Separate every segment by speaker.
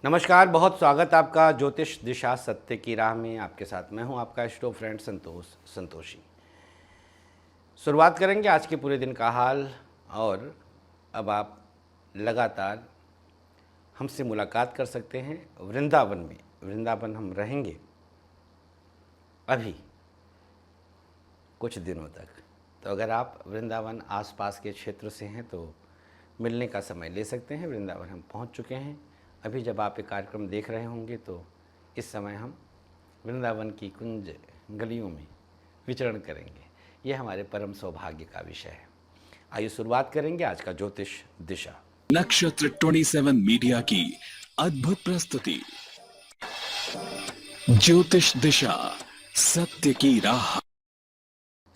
Speaker 1: नमस्कार, बहुत स्वागत आपका ज्योतिष दिशा सत्य की राह में। आपके साथ मैं हूं आपका स्टो फ्रेंड संतोषी। शुरुआत करेंगे आज के पूरे दिन का हाल। और अब आप लगातार हमसे मुलाकात कर सकते हैं वृंदावन में। वृंदावन हम रहेंगे अभी कुछ दिनों तक। तो अगर आप वृंदावन आसपास के क्षेत्र से हैं तो मिलने का समय ले सकते हैं। वृंदावन हम पहुंच चुके हैं। अभी जब आप ये कार्यक्रम देख रहे होंगे तो इस समय हम वृंदावन की कुंज गलियों में विचरण करेंगे। यह हमारे परम सौभाग्य का विषय है। आइए शुरुआत करेंगे आज का ज्योतिष दिशा।
Speaker 2: नक्षत्र 27 मीडिया की अद्भुत प्रस्तुति ज्योतिष दिशा सत्य की राह।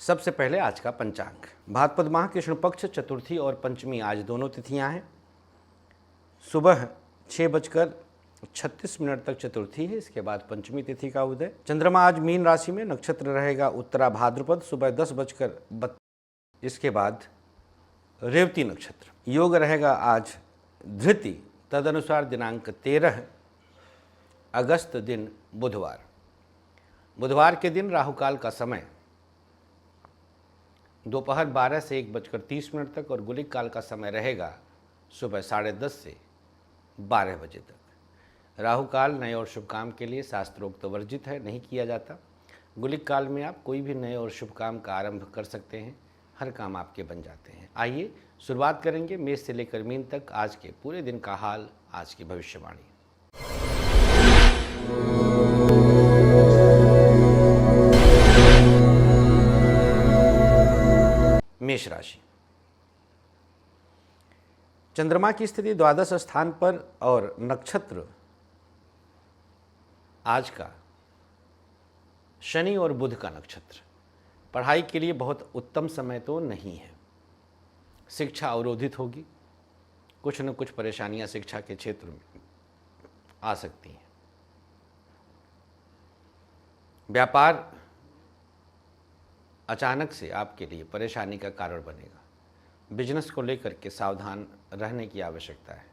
Speaker 1: सबसे पहले आज का पंचांग। भाद्रपद माह कृष्ण पक्ष चतुर्थी और पंचमी आज दोनों तिथियां हैं। सुबह 6:36 तक चतुर्थी है, इसके बाद पंचमी तिथि का उदय। चंद्रमा आज मीन राशि में, नक्षत्र रहेगा उत्तरा भाद्रपद, सुबह 10:32, इसके बाद रेवती नक्षत्र। योग रहेगा आज धृति, तदनुसार दिनांक 13 अगस्त दिन बुधवार। बुधवार के दिन राहुकाल का समय दोपहर 12 से 1:30 तक और गुलिक काल का समय रहेगा सुबह 10:30 से 12 बजे तक। राहु काल नए और शुभ काम के लिए शास्त्रोक्त वर्जित है, नहीं किया जाता। गुलिक काल में आप कोई भी नए और शुभ काम का आरंभ कर सकते हैं, हर काम आपके बन जाते हैं। आइए शुरुआत करेंगे मेष से लेकर मीन तक आज के पूरे दिन का हाल, आज की भविष्यवाणी। मेष राशि। चंद्रमा की स्थिति द्वादश स्थान पर और नक्षत्र आज का शनि और बुध का नक्षत्र। पढ़ाई के लिए बहुत उत्तम समय तो नहीं है। शिक्षा अवरोधित होगी, कुछ न कुछ परेशानियां शिक्षा के क्षेत्र में आ सकती हैं। व्यापार अचानक से आपके लिए परेशानी का कारण बनेगा। बिजनेस को लेकर के सावधान रहने की आवश्यकता है।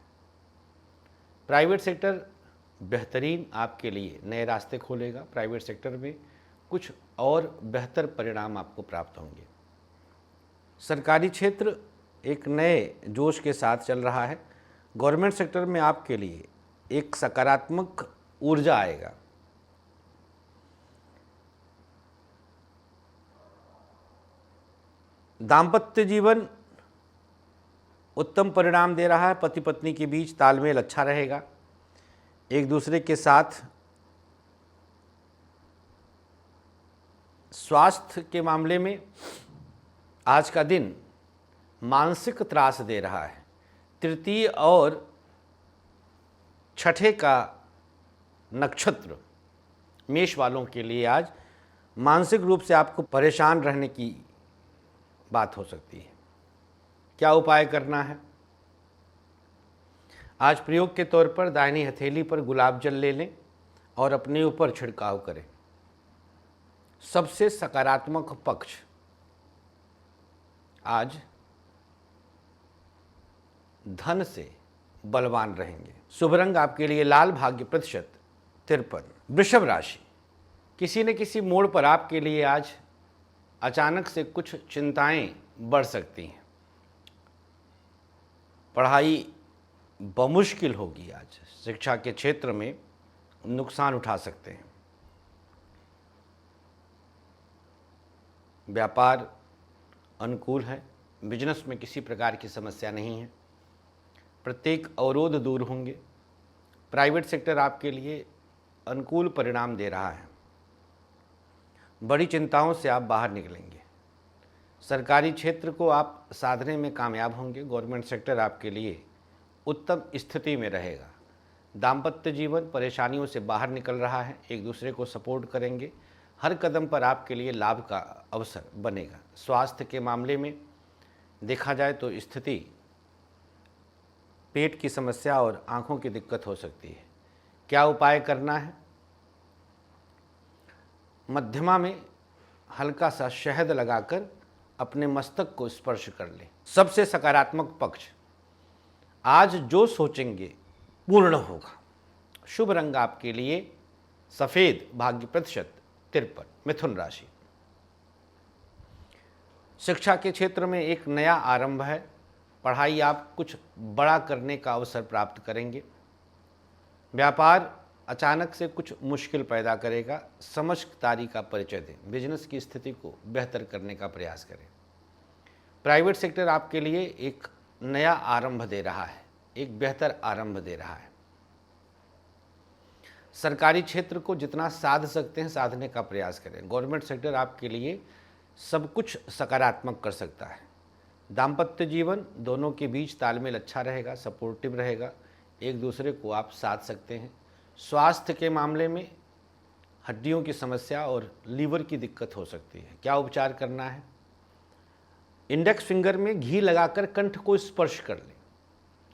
Speaker 1: प्राइवेट सेक्टर बेहतरीन आपके लिए नए रास्ते खोलेगा। प्राइवेट सेक्टर में कुछ और बेहतर परिणाम आपको प्राप्त होंगे। सरकारी क्षेत्र एक नए जोश के साथ चल रहा है। गवर्नमेंट सेक्टर में आपके लिए एक सकारात्मक ऊर्जा आएगा। दाम्पत्य जीवन उत्तम परिणाम दे रहा है। पति पत्नी के बीच तालमेल अच्छा रहेगा। एक दूसरे के साथ स्वास्थ्य के मामले में आज का दिन मानसिक त्रास दे रहा है। तृतीय और छठे का नक्षत्र मेष वालों के लिए आज मानसिक रूप से आपको परेशान रहने की बात हो सकती है। क्या उपाय करना है? आज प्रयोग के तौर पर दाहिनी हथेली पर गुलाब जल ले लें और अपने ऊपर छिड़काव करें। सबसे सकारात्मक पक्ष आज धन से बलवान रहेंगे। शुभ रंग आपके लिए लाल, भाग्य प्रतिशत 53। वृषभ राशि। किसी न किसी मोड़ पर आपके लिए आज अचानक से कुछ चिंताएं बढ़ सकती हैं। पढ़ाई बमुश्किल होगी। आज शिक्षा के क्षेत्र में नुकसान उठा सकते हैं। व्यापार अनुकूल है। बिजनेस में किसी प्रकार की समस्या नहीं है। प्रत्येक अवरोध दूर होंगे। प्राइवेट सेक्टर आपके लिए अनुकूल परिणाम दे रहा है। बड़ी चिंताओं से आप बाहर निकलेंगे। सरकारी क्षेत्र को आप साधने में कामयाब होंगे। गवर्नमेंट सेक्टर आपके लिए उत्तम स्थिति में रहेगा। दाम्पत्य जीवन परेशानियों से बाहर निकल रहा है। एक दूसरे को सपोर्ट करेंगे। हर कदम पर आपके लिए लाभ का अवसर बनेगा। स्वास्थ्य के मामले में देखा जाए तो स्थिति पेट की समस्या और आंखों की दिक्कत हो सकती है। क्या उपाय करना है? मध्यमा में हल्का सा शहद लगाकर अपने मस्तक को स्पर्श कर लें। सबसे सकारात्मक पक्ष, आज जो सोचेंगे पूर्ण होगा। शुभ रंग आपके लिए सफ़ेद, भाग्य प्रतिशत 53। मिथुन राशि, शिक्षा के क्षेत्र में एक नया आरंभ है। पढ़ाई आप कुछ बड़ा करने का अवसर प्राप्त करेंगे। व्यापार अचानक से कुछ मुश्किल पैदा करेगा। समझदारी का परिचय दें। बिजनेस की स्थिति को बेहतर करने का प्रयास करें। प्राइवेट सेक्टर आपके लिए एक नया आरंभ दे रहा है, एक बेहतर आरंभ दे रहा है। सरकारी क्षेत्र को जितना साध सकते हैं साधने का प्रयास करें। गवर्नमेंट सेक्टर आपके लिए सब कुछ सकारात्मक कर सकता है। दाम्पत्य जीवन दोनों के बीच तालमेल अच्छा रहेगा, सपोर्टिव रहेगा, एक दूसरे को आप साथ सकते हैं। स्वास्थ्य के मामले में हड्डियों की समस्या और लीवर की दिक्कत हो सकती है। क्या उपचार करना है? इंडेक्स फिंगर में घी लगाकर कंठ को स्पर्श कर लें,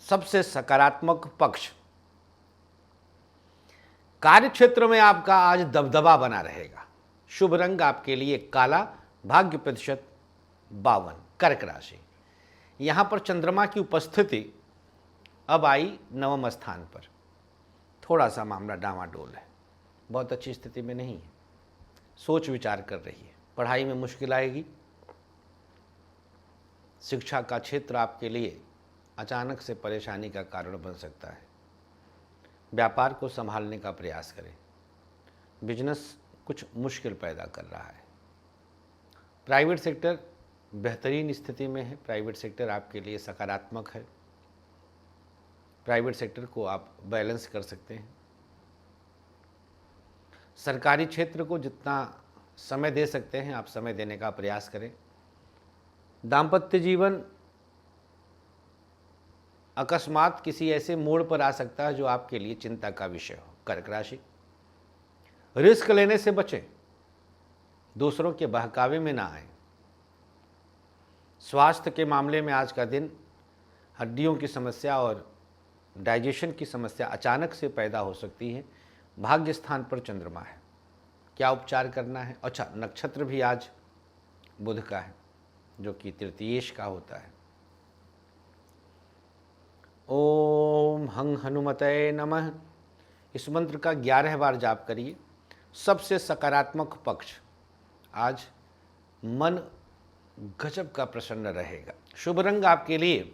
Speaker 1: सबसे सकारात्मक पक्ष। कार्य क्षेत्र में आपका आज दबदबा बना रहेगा। शुभ रंग आपके लिए काला, भाग्य प्रतिशत 52। कर्क राशि, यहां पर चंद्रमा की उपस्थिति अब आई नवम स्थान पर। थोड़ा सा मामला डामाडोल है, बहुत अच्छी स्थिति में नहीं है। सोच विचार कर रही है। पढ़ाई में मुश्किल आएगी। शिक्षा का क्षेत्र आपके लिए अचानक से परेशानी का कारण बन सकता है। व्यापार को संभालने का प्रयास करें। बिजनेस कुछ मुश्किल पैदा कर रहा है। प्राइवेट सेक्टर बेहतरीन स्थिति में है। प्राइवेट सेक्टर आपके लिए सकारात्मक है। प्राइवेट सेक्टर को आप बैलेंस कर सकते हैं। सरकारी क्षेत्र को जितना समय दे सकते हैं आप समय देने का प्रयास करें। दाम्पत्य जीवन अकस्मात किसी ऐसे मोड़ पर आ सकता है जो आपके लिए चिंता का विषय हो। कर्क राशि, रिस्क लेने से बचें, दूसरों के बहकावे में ना आए। स्वास्थ्य के मामले में आज का दिन हड्डियों की समस्या और डाइजेशन की समस्या अचानक से पैदा हो सकती है। भाग्य स्थान पर चंद्रमा है। क्या उपचार करना है? अच्छा, नक्षत्र भी आज बुध का है जो कि तृतीयेश का होता है। ओम हं हनुमते नमः, इस मंत्र का 11 बार जाप करिए। सबसे सकारात्मक पक्ष, आज मन गजब का प्रसन्न रहेगा। शुभ रंग आपके लिए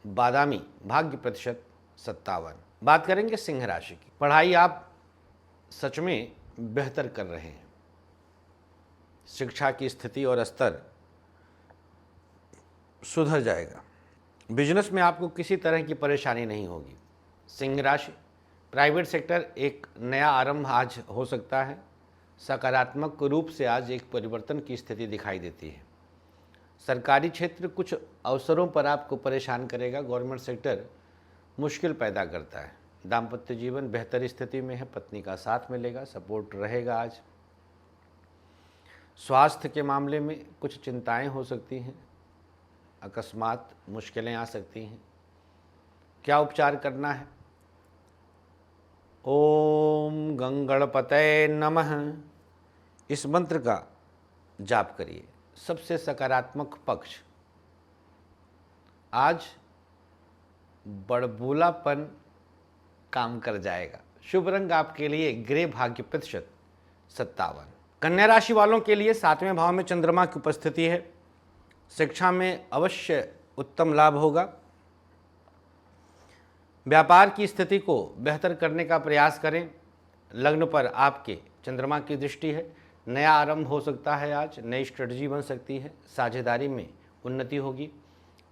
Speaker 1: बादामी, भाग्य प्रतिशत 57। बात करेंगे सिंह राशि की। पढ़ाई आप सच में बेहतर कर रहे हैं। शिक्षा की स्थिति और स्तर सुधर जाएगा। बिजनेस में आपको किसी तरह की परेशानी नहीं होगी। सिंह राशि, प्राइवेट सेक्टर एक नया आरंभ आज हो सकता है। सकारात्मक रूप से आज एक परिवर्तन की स्थिति दिखाई देती है। सरकारी क्षेत्र कुछ अवसरों पर आपको परेशान करेगा। गवर्नमेंट सेक्टर मुश्किल पैदा करता है। दाम्पत्य जीवन बेहतर स्थिति में है। पत्नी का साथ मिलेगा, सपोर्ट रहेगा आज। स्वास्थ्य के मामले में कुछ चिंताएं हो सकती हैं। अकस्मात मुश्किलें आ सकती हैं। क्या उपचार करना है? ओम गंगणपतये नमः, इस मंत्र का जाप करिए। सबसे सकारात्मक पक्ष, आज बड़बोलापन काम कर जाएगा। शुभ रंग आपके लिए ग्रे, भाग्य प्रतिशत 57। कन्या राशि वालों के लिए 7वें भाव में चंद्रमा की उपस्थिति है। शिक्षा में अवश्य उत्तम लाभ होगा। व्यापार की स्थिति को बेहतर करने का प्रयास करें। लग्न पर आपके चंद्रमा की दृष्टि है। नया आरंभ हो सकता है। आज नई स्ट्रेटजी बन सकती है। साझेदारी में उन्नति होगी।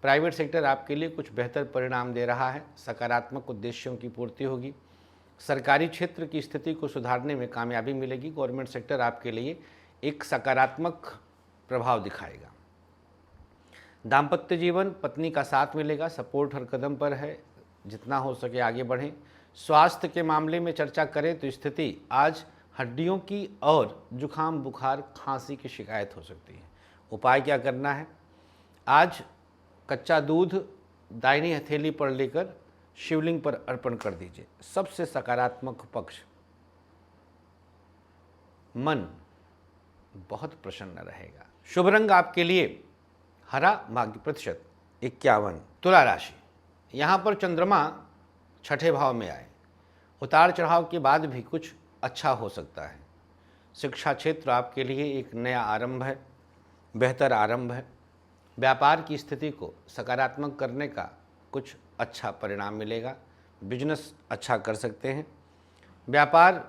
Speaker 1: प्राइवेट सेक्टर आपके लिए कुछ बेहतर परिणाम दे रहा है। सकारात्मक उद्देश्यों की पूर्ति होगी। सरकारी क्षेत्र की स्थिति को सुधारने में कामयाबी मिलेगी। गवर्नमेंट सेक्टर आपके लिए एक सकारात्मक प्रभाव दिखाएगा। दाम्पत्य जीवन, पत्नी का साथ मिलेगा। सपोर्ट हर कदम पर है। जितना हो सके आगे बढ़ें। स्वास्थ्य के मामले में चर्चा करें तो स्थिति आज हड्डियों की और जुखाम, बुखार, खांसी की शिकायत हो सकती है। उपाय क्या करना है? आज कच्चा दूध दाहिनी हथेली पर लेकर शिवलिंग पर अर्पण कर दीजिए। सबसे सकारात्मक पक्ष, मन बहुत प्रसन्न रहेगा। शुभ रंग आपके लिए हरा, भाग्य प्रतिशत 51। तुला राशि, यहाँ पर चंद्रमा छठे भाव में आए। उतार चढ़ाव के बाद भी कुछ अच्छा हो सकता है। शिक्षा क्षेत्र आपके लिए एक नया आरंभ है, बेहतर आरंभ है। व्यापार की स्थिति को सकारात्मक करने का कुछ अच्छा परिणाम मिलेगा। बिजनेस अच्छा कर सकते हैं। व्यापार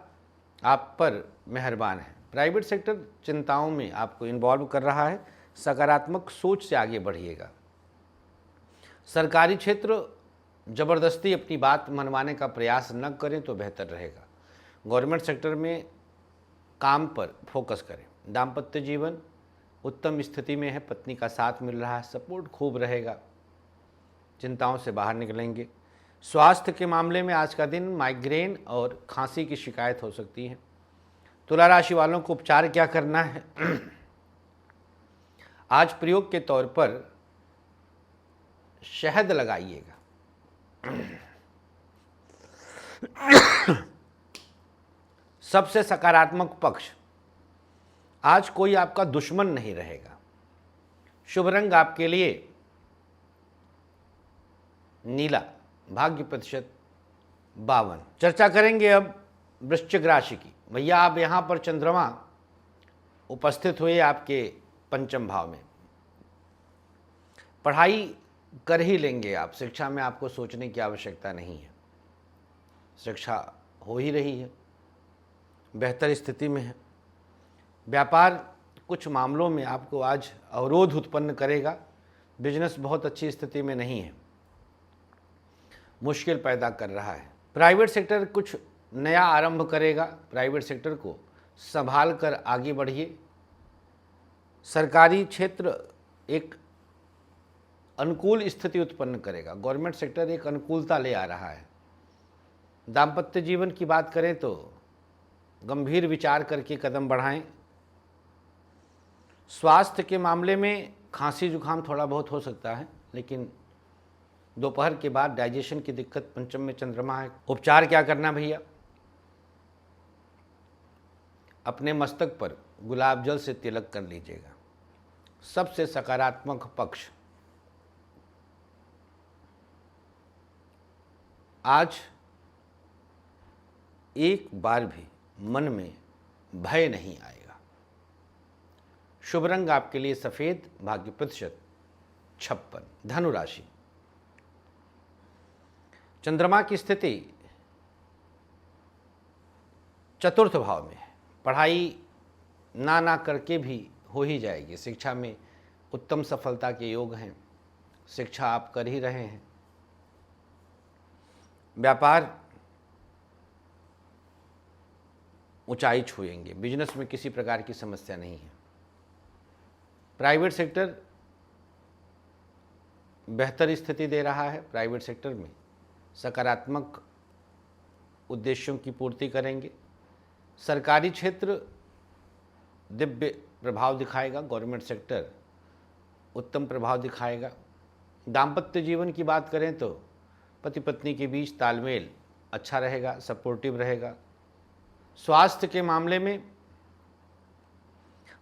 Speaker 1: आप पर मेहरबान है। प्राइवेट सेक्टर चिंताओं में आपको इन्वॉल्व कर रहा है। सकारात्मक सोच से आगे बढ़िएगा। सरकारी क्षेत्र ज़बरदस्ती अपनी बात मनवाने का प्रयास न करें तो बेहतर रहेगा। गवर्नमेंट सेक्टर में काम पर फोकस करें। दाम्पत्य जीवन उत्तम स्थिति में है। पत्नी का साथ मिल रहा है, सपोर्ट खूब रहेगा। चिंताओं से बाहर निकलेंगे। स्वास्थ्य के मामले में आज का दिन माइग्रेन और खांसी की शिकायत हो सकती है। तुला राशि वालों को उपचार क्या करना है? आज प्रयोग के तौर पर शहद लगाइएगा। सबसे सकारात्मक पक्ष, आज कोई आपका दुश्मन नहीं रहेगा। शुभ रंग आपके लिए नीला, भाग्य प्रतिशत 52। चर्चा करेंगे अब वृश्चिक राशि की। भैया आप यहाँ पर चंद्रमा उपस्थित हुए आपके पंचम भाव में। पढ़ाई कर ही लेंगे आप। शिक्षा में आपको सोचने की आवश्यकता नहीं है। शिक्षा हो ही रही है, बेहतर स्थिति में है। व्यापार कुछ मामलों में आपको आज अवरोध उत्पन्न करेगा। बिजनेस बहुत अच्छी स्थिति में नहीं है, मुश्किल पैदा कर रहा है। प्राइवेट सेक्टर कुछ नया आरंभ करेगा। प्राइवेट सेक्टर को संभाल कर आगे बढ़िए। सरकारी क्षेत्र एक अनुकूल स्थिति उत्पन्न करेगा। गवर्नमेंट सेक्टर एक अनुकूलता ले आ रहा है। दाम्पत्य जीवन की बात करें तो गंभीर विचार करके कदम बढ़ाएं। स्वास्थ्य के मामले में खांसी जुकाम थोड़ा बहुत हो सकता है, लेकिन दोपहर के बाद डाइजेशन की दिक्कत, पंचम में चंद्रमा है। उपचार क्या करना भैया? अपने मस्तक पर गुलाब जल से तिलक कर लीजिएगा। सबसे सकारात्मक पक्ष, आज एक बार भी मन में भय नहीं आएगा। शुभ रंग आपके लिए सफेद, भाग्य प्रतिशत 56। धनु राशि, चंद्रमा की स्थिति चतुर्थ भाव में है। पढ़ाई ना करके भी हो ही जाएगी। शिक्षा में उत्तम सफलता के योग हैं। शिक्षा आप कर ही रहे हैं। व्यापार ऊंचाई छुएंगे। बिजनेस में किसी प्रकार की समस्या नहीं है। प्राइवेट सेक्टर बेहतर स्थिति दे रहा है। प्राइवेट सेक्टर में सकारात्मक उद्देश्यों की पूर्ति करेंगे। सरकारी क्षेत्र दिव्य प्रभाव दिखाएगा। गवर्नमेंट सेक्टर उत्तम प्रभाव दिखाएगा। दाम्पत्य जीवन की बात करें तो पति पत्नी के बीच तालमेल अच्छा रहेगा, सपोर्टिव रहेगा। स्वास्थ्य के मामले में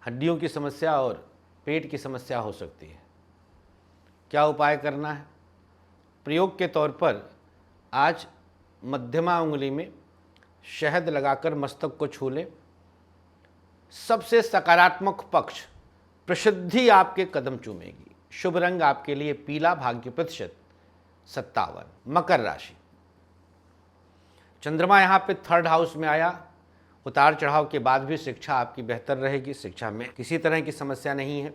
Speaker 1: हड्डियों की समस्या और पेट की समस्या हो सकती है। क्या उपाय करना है? प्रयोग के तौर पर आज मध्यमा उंगली में शहद लगाकर मस्तक को छू लें। सबसे सकारात्मक पक्ष, प्रसिद्धि आपके कदम चूमेगी। शुभ रंग आपके लिए पीला, भाग्य प्रतिशत 57। मकर राशि, चंद्रमा यहाँ पे थर्ड हाउस में आया। उतार चढ़ाव के बाद भी शिक्षा आपकी बेहतर रहेगी। शिक्षा में किसी तरह की समस्या नहीं है।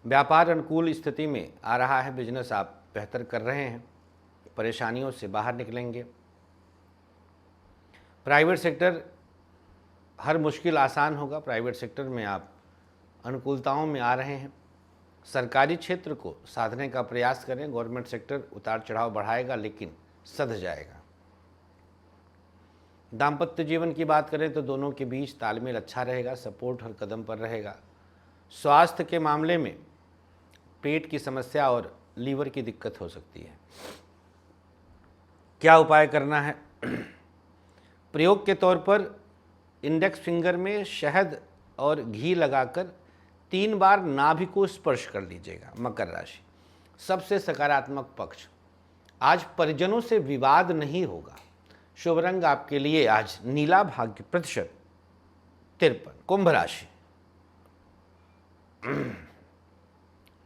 Speaker 1: व्यापार अनुकूल स्थिति में आ रहा है। बिजनेस आप बेहतर कर रहे हैं। परेशानियों से बाहर निकलेंगे। प्राइवेट सेक्टर हर मुश्किल आसान होगा। प्राइवेट सेक्टर में आप अनुकूलताओं में आ रहे हैं। सरकारी क्षेत्र को साधने का प्रयास करें। गवर्नमेंट सेक्टर उतार चढ़ाव बढ़ाएगा लेकिन सध जाएगा। दाम्पत्य जीवन की बात करें तो दोनों के बीच तालमेल अच्छा रहेगा। सपोर्ट हर कदम पर रहेगा। स्वास्थ्य के मामले में पेट की समस्या और लीवर की दिक्कत हो सकती है। क्या उपाय करना है? प्रयोग के तौर पर इंडेक्स फिंगर में शहद और घी लगाकर 3 बार नाभि को स्पर्श कर लीजिएगा। मकर राशि, सबसे सकारात्मक पक्ष, आज परिजनों से विवाद नहीं होगा। शुभ रंग आपके लिए आज नीला, भाग्य प्रतिशत 53। कुंभ राशि,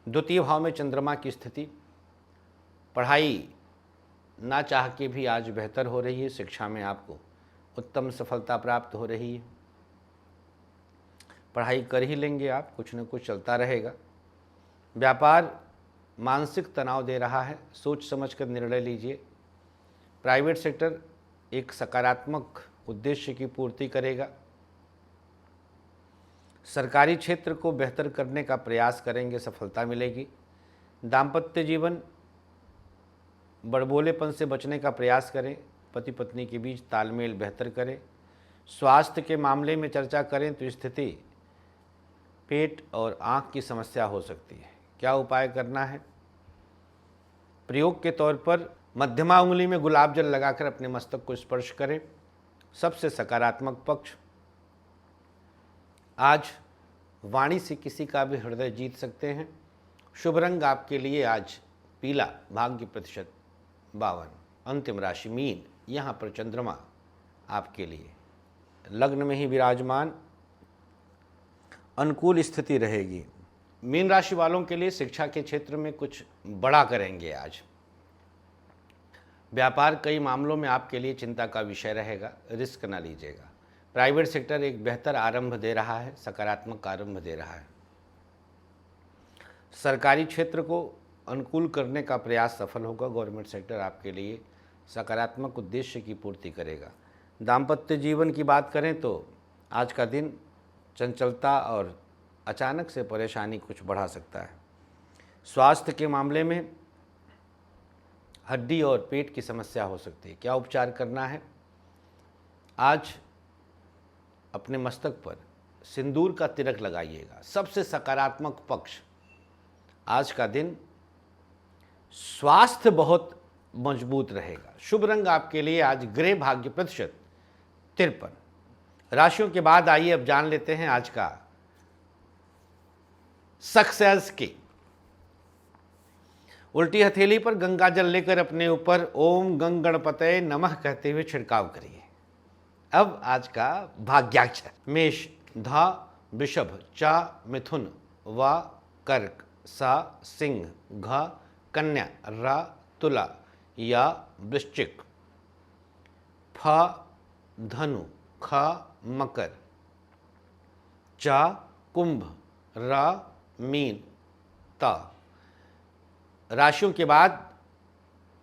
Speaker 1: द्वितीय भाव में चंद्रमा की स्थिति, पढ़ाई ना चाह के भी आज बेहतर हो रही है। शिक्षा में आपको उत्तम सफलता प्राप्त हो रही है। पढ़ाई कर ही लेंगे आप, कुछ न कुछ चलता रहेगा। व्यापार मानसिक तनाव दे रहा है, सोच समझकर निर्णय लीजिए। प्राइवेट सेक्टर एक सकारात्मक उद्देश्य की पूर्ति करेगा। सरकारी क्षेत्र को बेहतर करने का प्रयास करेंगे, सफलता मिलेगी। दाम्पत्य जीवन, बड़बोलेपन से बचने का प्रयास करें। पति पत्नी के बीच तालमेल बेहतर करें। स्वास्थ्य के मामले में चर्चा करें तो स्थिति पेट और आँख की समस्या हो सकती है। क्या उपाय करना है? प्रयोग के तौर पर मध्यमा उंगली में गुलाब जल लगाकर अपने मस्तक को स्पर्श करें। सबसे सकारात्मक पक्ष, आज वाणी से किसी का भी हृदय जीत सकते हैं। शुभ रंग आपके लिए आज पीला, भाग्य प्रतिशत 52। अंतिम राशि मीन, यहाँ पर चंद्रमा आपके लिए लग्न में ही विराजमान, अनुकूल स्थिति रहेगी। मीन राशि वालों के लिए शिक्षा के क्षेत्र में कुछ बड़ा करेंगे आज। व्यापार कई मामलों में आपके लिए चिंता का विषय रहेगा, रिस्क ना लीजिएगा। प्राइवेट सेक्टर एक बेहतर आरंभ दे रहा है, सकारात्मक आरंभ दे रहा है। सरकारी क्षेत्र को अनुकूल करने का प्रयास सफल होगा। गवर्नमेंट सेक्टर आपके लिए सकारात्मक उद्देश्य की पूर्ति करेगा। दाम्पत्य जीवन की बात करें तो आज का दिन चंचलता और अचानक से परेशानी कुछ बढ़ा सकता है। स्वास्थ्य के मामले में हड्डी और पेट की समस्या हो सकती है। क्या उपचार करना है? आज अपने मस्तक पर सिंदूर का तिलक लगाइएगा। सबसे सकारात्मक पक्ष, आज का दिन स्वास्थ्य बहुत मजबूत रहेगा। शुभ रंग आपके लिए आज ग्रे, भाग्य प्रतिशत 53। राशियों के बाद आइए अब जान लेते हैं आज का सक्सेस की। उल्टी हथेली पर गंगा जल लेकर अपने ऊपर ओम गंग गणपतये नमः कहते हुए छिड़काव करिए। अब आज का भाग्याक्षर, मेष, धा, वृषभ, चा, मिथुन, वा, कर्क, सा, सिंह, घ, कन्या, रा, तुला, या, वृश्चिक, फ, धनु, ख, मकर, चा, कुंभ, रा, मीन, ता। राशियों के बाद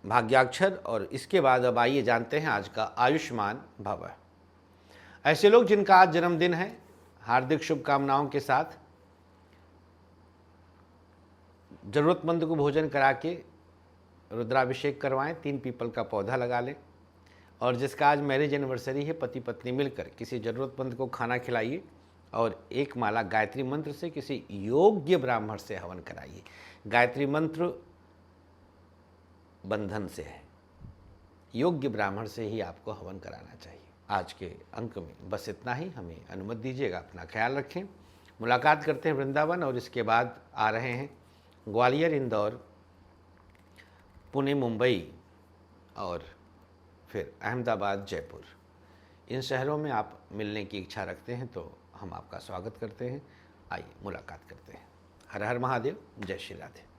Speaker 1: भाग्याक्षर और इसके बाद अब आइए जानते हैं आज का आयुष्मान भव। ऐसे लोग जिनका आज जन्मदिन है, हार्दिक शुभकामनाओं के साथ जरूरतमंद को भोजन करा के रुद्राभिषेक करवाएं, 3 पीपल का पौधा लगा लें। और जिसका आज मैरिज एनिवर्सरी है, पति पत्नी मिलकर किसी ज़रूरतमंद को खाना खिलाइए और एक माला गायत्री मंत्र से किसी योग्य ब्राह्मण से हवन कराइए। गायत्री मंत्र बंधन से है, योग्य ब्राह्मण से ही आपको हवन कराना चाहिए। आज के अंक में बस इतना ही। हमें अनुमति दीजिएगा, अपना ख्याल रखें। मुलाकात करते हैं वृंदावन और इसके बाद आ रहे हैं ग्वालियर, इंदौर, पुणे, मुंबई और फिर अहमदाबाद, जयपुर। इन शहरों में आप मिलने की इच्छा रखते हैं तो हम आपका स्वागत करते हैं। आइए मुलाकात करते हैं। हर हर महादेव, जय श्री राधे।